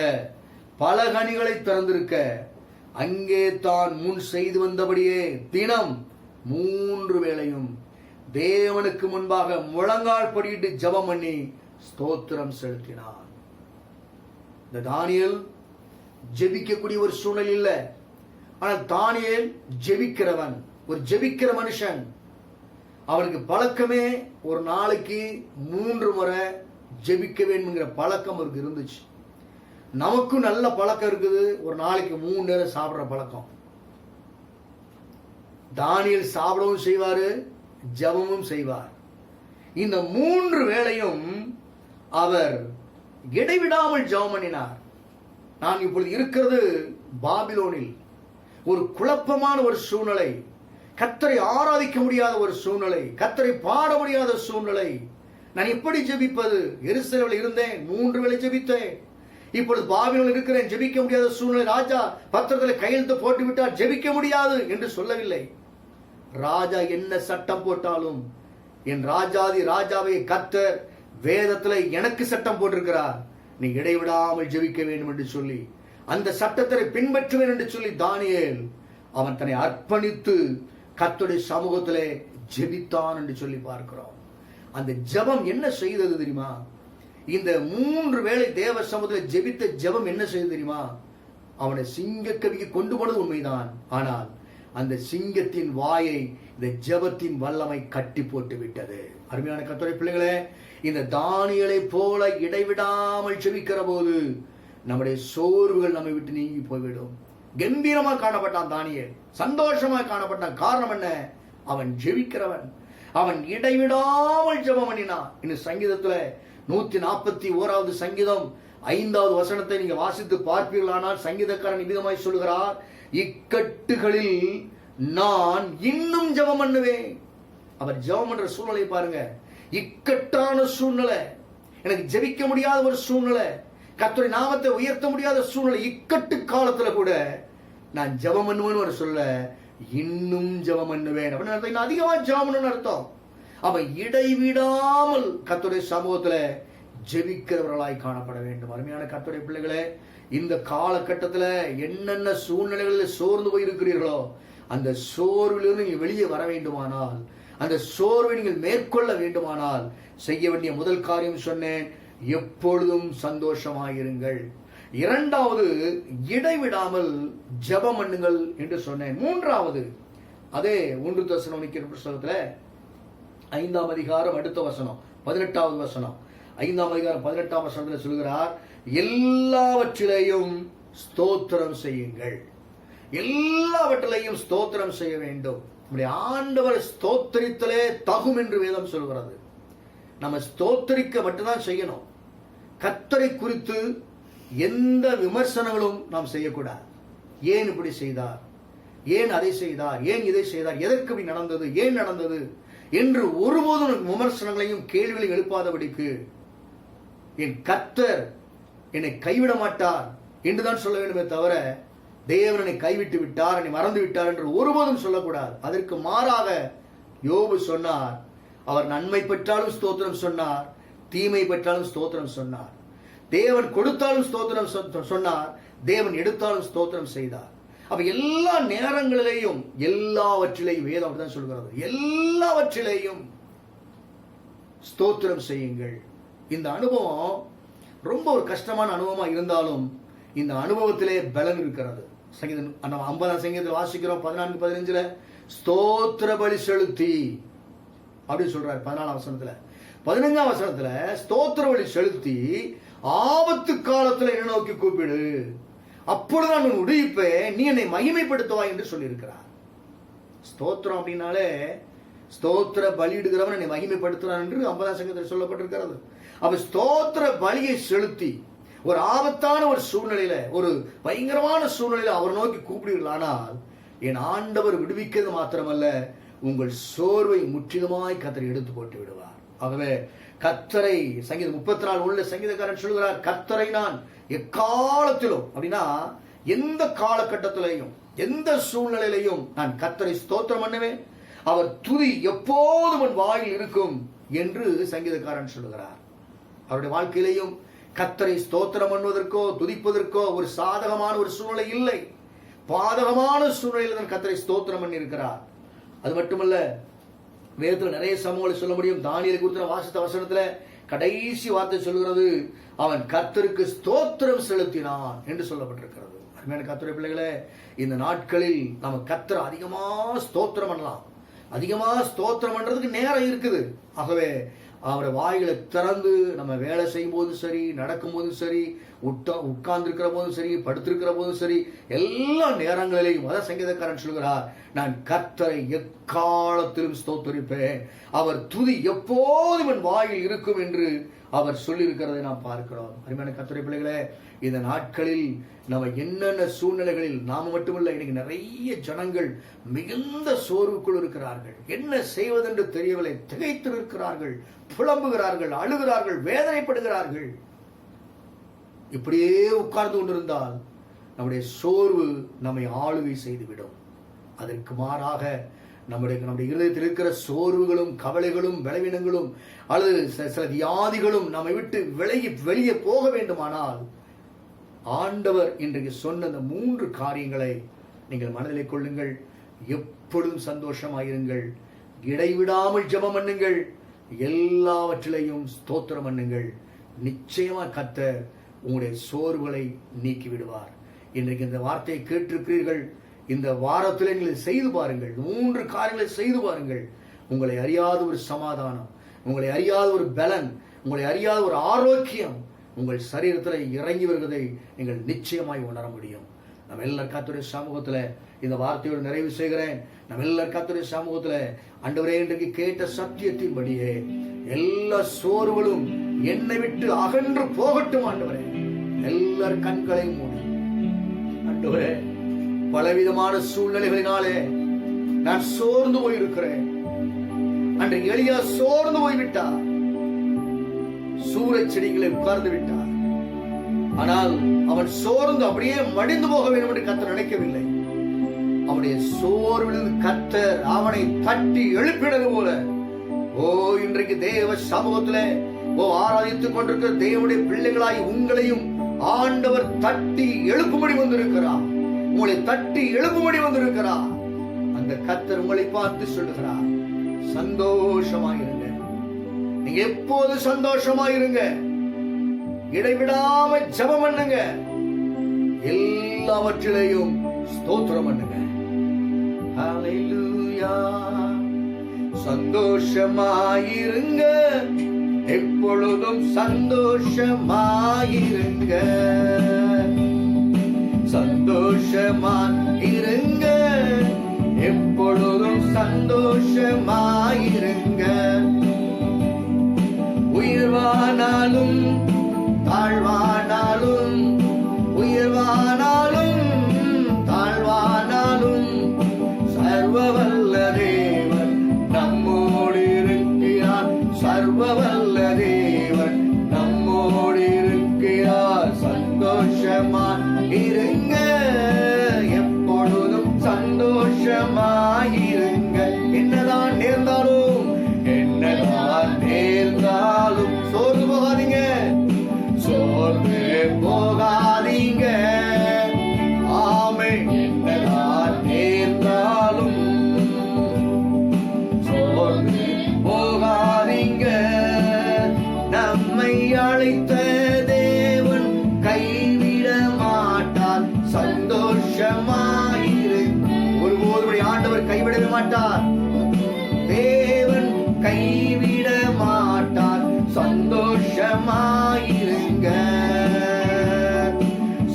[SPEAKER 1] பலகணிகளை திறந்திருக்க அங்கே தான் முன் செய்து வந்தபடியே தினம் 3 வேளையும் தேவனுக்கு முன்பாக முழங்கால் படியிட்டு ஜெபம் பண்ணி ஸ்தோத்திரம் செலுத்தினார். இந்த தானியேல் ஜெபிக்கக்கூடிய ஒரு சூழ்நிலை இல்லை. ஆனால் தானியேல் ஜெபிக்கிறவன், ஒரு ஜெபிக்கிற மனுஷன். அவனுக்கு பழக்கமே ஒரு நாளைக்கு 3 முறை ஜெபிக்க வேண்டும்ங்கிற பழக்கம் அவருக்கு இருந்துச்சு. நமக்கும் நல்ல பழக்கம் இருக்குது, ஒரு நாளைக்கு 3 நேரம் சாப்பிடுற பழக்கம். தானியேல் சாப்பிடவும் செய்வாரு, ஜெபமும் செய்வார். இந்த 3 வேளையும் அவர் இடைவிடாமல் ஜெபம் பண்ணினார். நான் இப்பொழுது இருக்கிறது பாபிலோனில். ஒரு குழப்பமான ஒரு சூழ்நிலை, கர்த்தரை ஆராதிக்க முடியாத ஒரு சூழ்நிலை, கர்த்தரை பாட முடியாத சூழ்நிலை. நான் எப்படி ஜெபிப்பது? எருசலேமில் இருந்தேன், 3 வேளை ஜெபித்தேன். இப்பொழுது பாபிலோனில் இருக்கிறேன், ஜெபிக்க முடியாத சூழ்நிலை. ராஜா பத்திரத்தில் கையெழுத்து போட்டு விட்டார், ஜெபிக்க முடியாது என்று சொல்லவில்லை. ராஜா என்ன சட்டம் போட்டாலும் என் ராஜாதி ராஜாவை கர்த்தர் வேதத்தில் எனக்கு சட்டம் போட்டிருக்கிறார், நீ இடைவிடாமல் ஜெபிக்க வேண்டும் என்று சொல்லி அந்த சட்டத்தை பின்பற்றுவேன் என்று சொல்லி தானியேல் அவன் தன்னை அர்ப்பணித்து கர்த்தருடைய சமூகத்திலே ஜெபித்தான் என்று சொல்லி பார்க்கிறோம். அந்த ஜெபம் என்ன செய்தது தெரியுமா? இந்த 3 வேளை தேவ சமூகத்தில் ஜெபித்த ஜெபம் என்ன செய்தது தெரியுமா? அவனை சிங்கக்கவிக்கு கொண்டு போனது உண்மைதான். ஆனால் அந்த சிங்கத்தின் வாயை இந்த ஜெபத்தின் வல்லமை கட்டி போட்டு விட்டது. அருமையான கர்த்தருடைய பிள்ளைகளே, இந்த தானியேலை போல இடைவிடாமல் ஜெபிக்கிற போது நம்முடைய சோர்வுகள் நம்மை விட்டு நீங்கி போய்விடும். கம்பீரமாக காணப்பட்டான் தானியேல், சந்தோஷமாக காணப்பட்டான். காரணம் என்ன? அவன் ஜெபிக்கிறவன், அவன் இடைவிடாமல் ஜெபம் பண்ணினான். இன்னும் சங்கீதத்துல 141வது சங்கீதம் 5வது வசனத்தை நீங்க வாசித்து பார்ப்பீர்களானால் சங்கீதக்காரன் விதமாய் சொல்லுகிறார், இக்கட்டுகளில் நான் இன்னும் ஜெபம் பண்ணுவேன். அவர் ஜெபம் பண்ற சூழ்நிலை பாருங்க. இக்கட்டான சூழ்நிலை, எனக்கு ஜெபிக்க முடியாத ஒரு சூழ்நிலை, கர்த்தருடைய நாமத்தை உயர்த்த முடியாத சூழ்நிலை, இக்கட்டு காலத்துல கூட நான் ஜெபம் பண்ணுவேன்னு சொல்ல இன்னும் ஜெபம் பண்ணுவேன் அப்படின்னு அதிகமா ஜெபம்னு அர்த்தம். அவன் இடைவிடாமல் கர்த்தருடைய சமூகத்துல ஜெபிக்கிறவர்களாய் காணப்பட வேண்டும். அருமையான கர்த்தருடைய பிள்ளைகளே, இந்த காலகட்டத்துல என்னென்ன சூழ்நிலைகளில் சோர்ந்து போயிருக்கிறீர்களோ அந்த சோர்விலிருந்து நீங்கள் வெளியே வர வேண்டுமானால், அந்த சோர்வை நீங்கள் மேற்கொள்ள வேண்டுமானால் செய்ய வேண்டிய முதல் காரியம் சொன்னேன், எப்பொழுதும் சந்தோஷமாயிருங்கள். இரண்டாவது, இடைவிடாமல் ஜெபம் பண்ணுங்கள் என்று சொன்னேன். மூன்றாவது, அதே 1 தெசலோனிக்கேயர் புத்தகத்துல 5ஆம் அதிகாரம் அடுத்த வசனம் 18வது வசனம், 5ஆம் அதிகாரம் 18ஆம் வசனத்தில் சொல்கிறார், எல்லாவற்றிலேயும் ஸ்தோத்திரம் செய்யுங்கள். எல்லாவற்றிலேயும் ஸ்தோத்திரம் செய்ய வேண்டும். நம்முடைய ஆண்டவர் ஸ்தோத்திரித்தலே தகும் என்று வேதம் சொல்கிறது. நம்ம ஸ்தோத்திரிக்க மட்டும்தான் செய்யணும். கர்த்தரை குறித்து எந்த விமர்சனங்களும் நாம் செய்யக்கூடாது. ஏன் இப்படி செய்தார், ஏன் அதை செய்தார், ஏன் இதை செய்தார், எதற்கு இப்படி நடந்தது, ஏன் நடந்தது என்று ஒருபோதும் விமர்சனங்களையும் கேள்விகளையும் எழுப்பாதபடிக்கு என் கர்த்தர் என்னை கைவிட மாட்டார் என்றுதான் சொல்ல வேண்டுமே தவிர, தேவன் என்னை கைவிட்டு விட்டார், என்னை மறந்து விட்டார் என்று ஒருபோதும் சொல்லக்கூடாது. அதற்கு மாறாக யோபு சொன்னார், அவர் நன்மை பெற்றாலும் ஸ்தோத்திரம் சொன்னார், தீமை பெற்றாலும் ஸ்தோத்திரம் சொன்னார். தேவன் கொடுத்தாலும் ஸ்தோத்திரம் சொன்னார், தேவன் எடுத்தாலும் ஸ்தோத்திரம் செய்தார். அப்ப எல்லா நேரங்களிலேயும் எல்லாவற்றிலேயும் வேதம் அப்படிதான் சொல்கிறது, எல்லாவற்றிலேயும் ஸ்தோத்திரம் செய்யுங்கள். இந்த அனுபவம் ரொம்ப ஒரு கஷ்டமான அனுபவமா இருந்தாலும் இந்த அனுபவத்திலே பலன் இருக்கிறது. சங்கீதம் 50ஆம் சங்கீதத்தில் வாசிக்கிறோம் 14-15 ஸ்தோத்திர பலி செலுத்தி அப்படின்னு சொல்றாரு. 14ஆம் வசனத்துல 15ஆம் வசனத்துல ஸ்தோத்திர பலி செலுத்தி ஆபத்து காலத்துல என்ன நோக்கி கூப்பிடு, அப்பொழுது நான் உன் உடுவிப்பேன், நீ என்னை மகிமைப்படுத்துவாய் என்று சொல்லியிருக்கிறார். ஸ்தோத்திரம் அப்படின்னாலே ஸ்தோத்திர பலியிடுகிறவன் என்னை மகிமைப்படுத்துறான் என்று 50ஆம் சங்கீதத்தில் சொல்லப்பட்டிருக்கிறது. அப்ப ஸ்தோத்திர பலியை செலுத்தி ஒரு ஆபத்தான ஒரு சூழ்நிலையில, ஒரு பயங்கரமான சூழ்நிலையில அவர் நோக்கி கூப்பிடுவீர்களானால் என் ஆண்டவர் விடுவிக்கிறது மாத்திரமல்ல, உங்கள் சோர்வை முற்றிலுமாய் கர்த்தர் எடுத்து போட்டு விடுவார். ஆகவே கர்த்தரை, சங்கீதம் 34 உள்ள சங்கீதக்காரன் சொல்கிறார், கர்த்தரை நான் எக்காலத்திலும், அப்படின்னா எந்த காலகட்டத்திலையும் எந்த சூழ்நிலையிலையும் நான் கர்த்தரை ஸ்தோத்திரம் பண்ணுவேன், அவர் துதி எப்போதும் என் வாயில் இருக்கும் என்று சங்கீதக்காரன் சொல்கிறார். அவருடைய வாழ்க்கையிலையும் கர்த்தரை ஸ்தோத்திரம் பண்ணுவதற்கோ துதிப்பதற்கோ ஒரு சாதகமான ஒரு சூழ்நிலை இல்லை. பாதகமான சூழ்நிலையில் தான் கர்த்தரை ஸ்தோத்திரம் பண்ணி இருக்கிறார். அது மட்டுமல்ல, வேதத்தில் நிறைய சமூகங்களை சொல்ல முடியும். தானியேலை குறித்து வாசித்த வசனத்துல கடைசி வார்த்தை சொல்கிறது, அவன் கர்த்தருக்கு ஸ்தோத்திரம் செலுத்தினான் என்று சொல்லப்பட்டிருக்கிறது. அருமையான கர்த்தருடைய பிள்ளைகளே, இந்த நாட்களில் நம்ம கர்த்தரை அதிகமா ஸ்தோத்திரம் பண்ணலாம். அதிகமா ஸ்தோத்திரம் பண்றதுக்கு நேரம் இருக்குது. ஆகவே அவரை வாய்களை திறந்து நம்ம வேலை செய்யும் போதும் சரி, நடக்கும் போதும் சரி, உட்கார்ந்து இருக்கிற போதும் சரி, படுத்திருக்கிற போதும் சரி, எல்லா நேரங்களிலேயும் அதான் சங்கீதக்காரன் சொல்கிறார், நான் கர்த்தரை எக்காலத்திலும் ஸ்தோத்தரிப்பேன், அவர் துதி எப்போதும் என் வாயில் இருக்கும் என்று அவர் சொல்லியிருக்கிறதை நாம் பார்க்கிறோம். அருமையான கர்த்தருடைய பிள்ளைகளே, இந்த நாட்களில் நம்ம என்னென்ன சூழ்நிலைகளில் நாம மட்டுமல்ல, இன்னைக்கு நிறைய ஜனங்கள் மிகுந்த சோர்வுக்குள் இருக்கிறார்கள். என்ன செய்வதென்று தெரியவில்லை, திகைத்து இருக்கிறார்கள், புலம்புகிறார்கள், அழுகிறார்கள், வேதனைப்படுகிறார்கள். இப்படியே உட்கார்ந்து கொண்டிருந்தால் நம்முடைய சோர்வு நம்மை ஆளுகை செய்துவிடும். அதற்கு மாறாக நம்முடைய இருதயத்தில் இருக்கிற சோர்வுகளும் கவலைகளும் பலவீனங்களும் அல்லது சில வியாதிகளும் நம்மை விட்டு வெளியே போக வேண்டுமானால் ஆண்டவர் இன்றைக்கு சொன்ன அந்த 3 காரியங்களை நீங்கள் மனதிலே கொள்ளுங்கள். எப்பொழுதும் சந்தோஷமாயிருங்கள், இடைவிடாமல் ஜெபம் பண்ணுங்கள், எல்லாவற்றிலையும் ஸ்தோத்திரம் பண்ணுங்கள். நிச்சயமா கர்த்தர் உங்களுடைய சோர்வுகளை நீக்கி விடுவார். இன்றைக்கு இந்த வார்த்தையை கேட்டிருக்கிறீர்கள். இந்த வாரத்தில் நீங்கள் செய்து பாருங்கள், 3 காரியங்களை செய்து பாருங்கள். உங்களை அறியாத ஒரு சமாதானம், உங்களை அறியாத ஒரு பலன், உங்களை அறியாத ஒரு ஆரோக்கியம் உங்கள் சரீரத்தில் இறங்கி வருவதை நீங்கள் நிச்சயமாய் உணர முடியும். நம்ம எல்லாரும் கர்த்தருடைய சமூகத்தில் இந்த வார்த்தையோடு நிறைவு செய்கிறேன். நம்ம எல்லாரும் கர்த்தருடைய சமூகத்தில் ஆண்டவரே இன்றைக்கு கேட்ட சத்தியத்தின்படியே எல்லா சோர்வுகளும் என்னை விட்டு அகன்று போகட்டும். ஆண்டவரே, எல்லார் கண்களையும் மூடி, ஆண்டவரே பலவிதமான சூழ்நிலைகளினாலே நான் சோர்ந்து போயிருக்கிறேன். அன்றைக்கு எலியா சோர்ந்து போய்விட்டார், சூறை செடிகளை உட்கார்ந்து விட்டார். ஆனால் அவன் சோர்ந்து அப்படியே மடிந்து போக வேண்டும் என்று கர்த்தர் நினைக்கவில்லை. அவனுடைய சோர்விலிருந்து கர்த்தர் அவனை தட்டி எழுப்பினது போல, இன்றைக்கு தேவ சமூகத்திலே ஆராதித்துக் கொண்டிருக்கிற தேவனுடைய பிள்ளைகளாய் உங்களையும் ஆண்டவர் தட்டி எழுப்பும்படி வந்திருக்கிறார். உங்களை தட்டி எழுப்பும்படி வந்திருக்கிறார். அந்த கர்த்தர் உங்களை பார்த்து சொல்லுகிறார், சந்தோஷமாயிருங்க. நீங்க எப்போது சந்தோஷமாயிருங்க. இடைவிடாம ஜெபம் பண்ணுங்க. எல்லாவற்றிலையும் ஸ்தோத்திரம் பண்ணுங்க. ஹல்லேலூயா. சந்தோஷமாயிருங்க. எப்பொழுதும் சந்தோஷமாயிருங்க. சந்தோஷமாயிருங்க. எப்பொழுதும் சந்தோஷமாயிருங்க. உயர்வானாலும் தாழ்வானாலும், உயர்வானாலும் தாழ்வானாலும், சர்வவல்ல தேவன் நம்மோடு இருக்கிறார். சர்வவல்ல தேவன் நம்மோடு இருக்கிறார். சந்தோஷமாயிருங்க. எப்பொழுதும் சந்தோஷமாயிருங்க. என்னதான் நேர்ந்தாலும், என்னதான் நேர்ந்தாலும் சோர்ந்து போகாதீங்க. சோர்ந்து போகாதீங்க. ஆமென். என்னதான் நேர்ந்தாலும் சோர்ந்து போகாதீங்க. நம்மை அழைத்த தேவன் கைவிட மாட்டார். சந்தோஷமாயிரு. ஒருபோது ஆண்டவர் கைவிடவே மாட்டார். தேவன் கைவிட மாட்டார். சந்தோஷமாயிருங்க.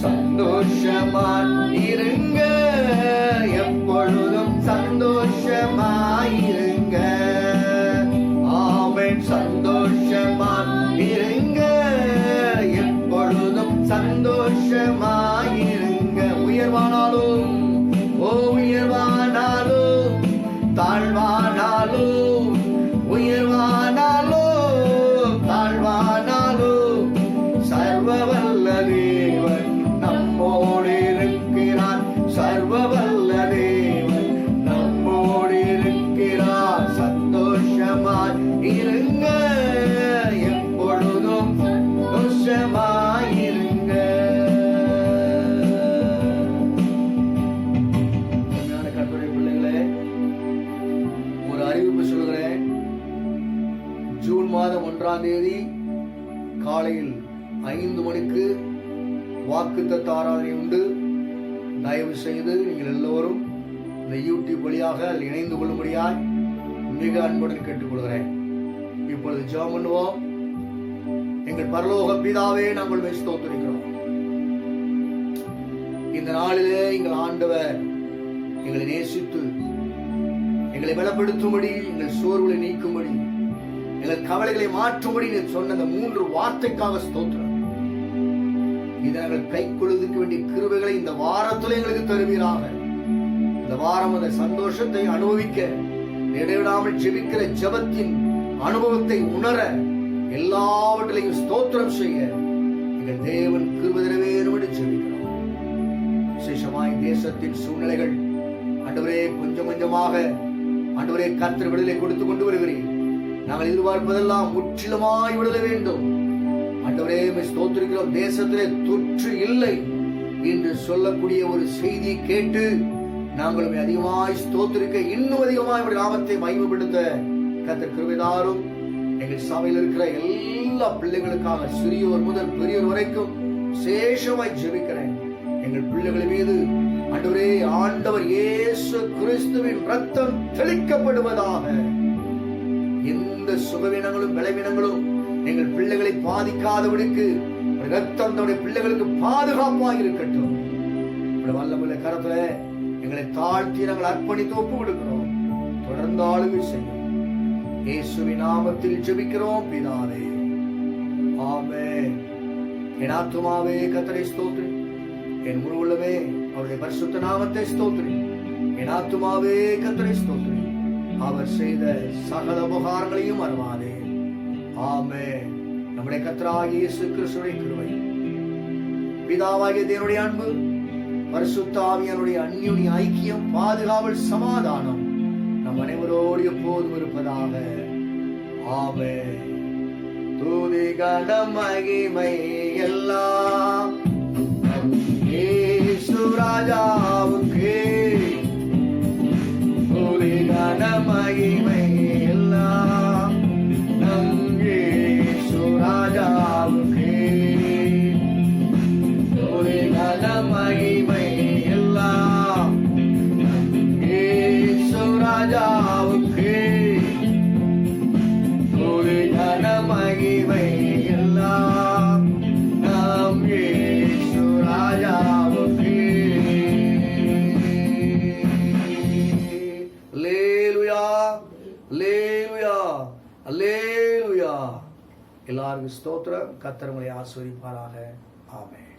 [SPEAKER 1] சந்தோஷமாயிருங்க. எப்பொழுதும் சந்தோஷமாயிருங்க. ஆமென். சந்தோஷமாயிருங்க. எப்பொழுதும் சந்தோஷமாயிருங்க. உயர்வானாலும் உயர்வானாலும் தாழ்வானாலும், உயர்வானாலும் தாழ்வானாலும், சர்வவல்ல தேவன் நம்மோடு இருக்கிறார். சர்வவல்ல தேவன் நம்மோடு இருக்கிறார். சந்தோஷமாய் இருங்க. எப்பொழுதும் சந்தோஷமாயிருங்க. கர்த்தருடைய பிள்ளைகளே, ஒரு அறிவிப்பு சொல்கிறேன். ஜூன் மாதம் 1ஆம் தேதி காலையில் 5 மணிக்கு வாக்குத்தத்த ஆராதனை உண்டு. தயவு செய்து நீங்கள் எல்லோரும் இந்த யூடியூப் வழியாக இணைந்து கொள்ளும்படியாய் மிக அன்புடன் கேட்டுக்கொள்கிறேன். இப்பொழுது ஜெபம் பண்ணுவோம். எங்கள் பரலோக பிதாவே, நாங்கள் ஸ்தோத்திரிக்கிறோம். இந்த நாளிலே எங்கள் ஆண்டவர் எங்களை நேசித்து எங்களை பலப்படுத்தும்படி, எங்கள் சோர்வுகளை நீக்கும்படி, எங்கள் கவலைகளை மாற்றும்படி சொன்ன அந்த 3 வார்த்தைக்காக ஸ்தோத்திரம். இதை நாங்கள் கை கொள்வதற்கு வேண்டிய கிருபைகளை இந்த வாரத்தில் எங்களுக்கு தருவீராக. இந்த வாரம் அந்த சந்தோஷத்தை அனுபவிக்க, இடைவிடாமல் ஜெபிக்கிற ஜெபத்தின் அனுபவத்தை உணர, எல்லாவற்றிலையும் ஸ்தோத்திரம் செய்ய எங்கள் தேவன் கிருபை தரவேறும்படி ஜெபிக்கிறோம். விசேஷமாய் தேசத்தின் சூழ்நிலைகள் ஆண்டவரே கொஞ்சம் கொஞ்சமாக ஆண்டவரே கர்த்தர் விடுதலை கொடுத்து கொண்டு வருகிறேன். நாங்கள் எதிர்பார்ப்பதெல்லாம் முற்றிலுமாய் விடுதலை வேண்டும். ஆண்டவரே ஸ்தோத்திரிக்கிறோம். தேசத்திலே தொற்று இல்லை என்று சொல்லக்கூடிய ஒரு செய்தியை கேட்டு நாங்களும் அதிகமாய் ஸ்தோத்திரிக்க, இன்னும் அதிகமாய் நாமத்தை மகிமைப்படுத்த கர்த்தர் கிருபை தாரும். எங்கள் சபையில் இருக்கிற எல்லா பிள்ளைகளுக்காக, சிறியோர் முதல் பெரியோர் வரைக்கும் விசேஷமாய் ஜெபிக்கிறேன். எங்கள் பிள்ளைகள் மீது ஆண்டவரே, ஆண்டவர் இயேசு கிறிஸ்துவின் ரத்தம் தெளிக்கப்படுவதாக. எந்த சுகவீனங்களும் பலவீனங்களும் எங்கள் பிள்ளைகளை பாதிக்காதபடிக்கு ரத்தம் தன்னுடைய பிள்ளைகளுக்கு பாதுகாப்பாக இருக்கட்டும். வல்லமுள்ள கரத்துல எங்களை தாழ்த்தி நாங்கள் அர்ப்பணித்து ஒப்பு கொடுக்கிறோம். தொடர்ந்து ஆளுகை செய்யும் இயேசுவின் நாமத்தில் ஜெபிக்கிறோம் பிதாவே, ஆமென். என் ஆத்துமாவே கர்த்தரை ஸ்தோத்திரி, என் முழு உள்ளமே அவருடைய பரிசுத்த நாமத்தை ஸ்தோத்திரி. என் ஆத்துமாவே கர்த்தரை ஸ்தோத்திரி, அவர் செய்த சகல உபகாரங்களையும் மறவாதே. ஆமென். நம்முடைய கர்த்தராகிய இயேசு கிறிஸ்துவின் கிருபை, பிதாவாகிய தேவனுடைய அன்பு, பரிசுத்த ஆவியானுடைய அந்யோன்ய ஐக்கியம், பாதுகாவல், சமாதானம் நம் அனைவரோடு எப்போதும் இருப்பதாக. ஆமென். துதி கனம் மகிமை எல்லாம் இயேசு ராஜாவுக்கே. துதி கனம் மகிமை எல்லாம் நம் இயேசு ராஜாவுக்கே. துதி கனம் மகிமை எல்லாம் நம் இயேசு ராஜாவுக்கே. துதி கனம் மகிமை எல்லாம் நம் இயேசு ராஜாவுக்கே. அல்லேலூயா, அல்லேலூயா, அல்லேலூயா. எல்லாருக்கும் ஸ்தோத்திரம். கர்த்தர் உங்களை ஆசீர்வதிப்பாராக. ஆமென்.